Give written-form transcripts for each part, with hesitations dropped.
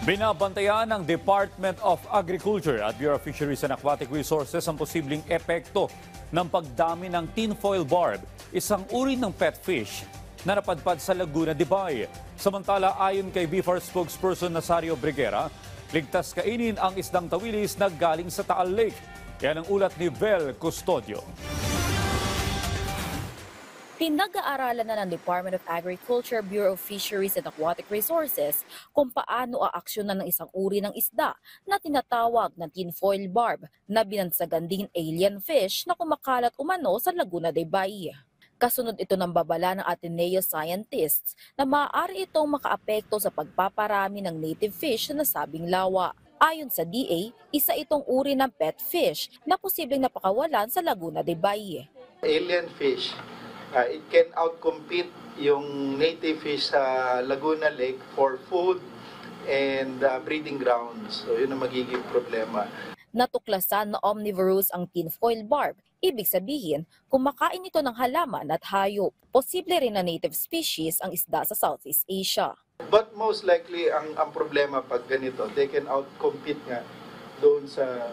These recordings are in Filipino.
Binabantayan ng Department of Agriculture at Bureau of Fisheries and Aquatic Resources ang posibleng epekto ng pagdami ng tinfoil barb, isang uri ng pet fish na napadpad sa Laguna de Bay. Samantala, ayon kay BFAR spokesperson Nazario Briguera, ligtas kainin ang isdang tawilis na galing sa Taal Lake. Yan ang ulat ni Vel Custodio. Pinag-aaralan na ng Department of Agriculture, Bureau of Fisheries and Aquatic Resources kung paano aaksyonan ng isang uri ng isda na tinatawag na tinfoil barb na binansagan din alien fish na kumakalat umano sa Laguna de Bay. Kasunod ito ng babala ng Ateneo scientists na maaari itong makaapekto sa pagpaparami ng native fish sa nasabing lawa. Ayon sa DA, isa itong uri ng pet fish na posibleng napakawalan sa Laguna de Bay. Alien fish. It can outcompete yung native fish sa Laguna Lake for food and breeding grounds. So yun ang magiging problema. Natuklasan na omnivorous ang tinfoil barb. Ibig sabihin, kumakain ito ng halaman at hayop. Posible rin na native species ang isda sa Southeast Asia. But most likely, ang problema pag ganito, they can outcompete nga doon sa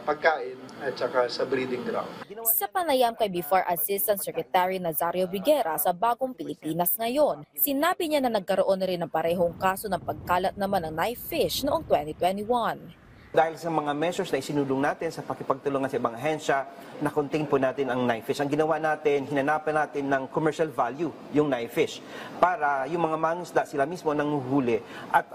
pagkain at saka sa breeding ground. Sa panayam kay BFAR Assistant Secretary Nazario Briguera sa Bagong Pilipinas ngayon, sinabi niya na nagkaroon na rin ng parehong kaso ng pagkalat naman ng knife fish noong 2021. Dahil sa mga measures na isinulong natin sa pakipagtulungan sa ibang ahensya, na-contain po natin ang knife fish. Ang ginawa natin, hinanapan natin ng commercial value yung knife fish para yung mga mangisda sila mismo nanguhuli at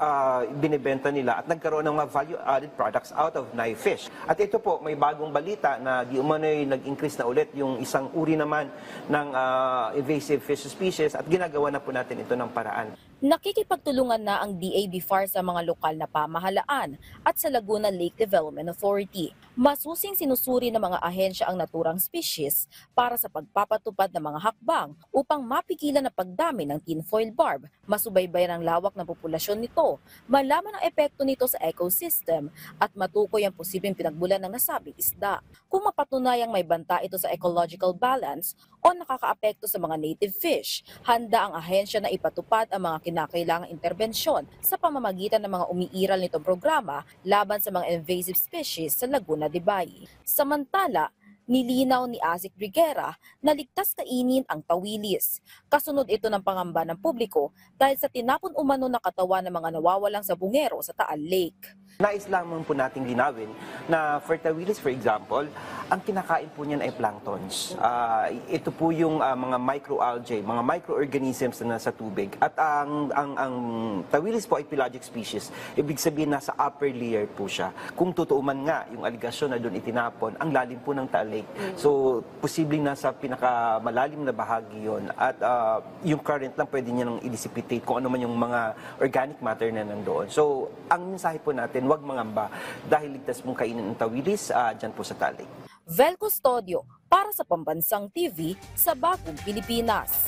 binibenta nila at nagkaroon ng mga value-added products out of knife fish. At ito po, may bagong balita na di umano'y nag-increase na ulit yung isang uri naman ng invasive fish species at ginagawa na po natin ito ng paraan. Nakikipagtulungan na ang DA-BFAR sa mga lokal na pamahalaan at sa Laguna Lake Development Authority. Masusing sinusuri ng mga ahensya ang naturang species para sa pagpapatupad ng mga hakbang upang mapigilan ang pagdami ng tinfoil barb, masubaybayan ang lawak ng populasyon nito, malaman ang epekto nito sa ecosystem at matukoy ang posibleng pinagmulan ng nasabing isda. Kung mapatunayang may banta ito sa ecological balance o nakakaapekto sa mga native fish, handa ang ahensya na ipatupad ang mga kinakailangang interbensyon sa pamamagitan ng mga umiiral nitong programa laban sa mga invasive species sa Laguna de Bay. Samantala, nilinaw ni Asik Briguera na ligtas kainin ang tawilis. Kasunod ito ng pangamba ng publiko dahil sa tinapon umano na katawan ng mga nawawalang sabungero sa Taal Lake. Nais lamang po nating linawin na for tawilis, for example, ang kinakain po niyan ay planktons. Ito po yung mga microalgae, mga microorganisms na nasa tubig. At ang tawilis po ay pelagic species. Ibig sabihin nasa upper layer po siya. Kung totoo man nga yung aligasyon na doon itinapon, ang lalim po ng Taal Lake. So, posibleng nasa pinakamalalim na bahagi yon. At yung current lang pwede niya nang i-dissipate kung ano man yung mga organic matter na nandoon. So, ang mensahe po natin, huwag mangamba dahil ligtas mong kainin ang tawilis dyan po sa Taal Lake. Vel Custodio para sa Pambansang TV sa Bagong Pilipinas.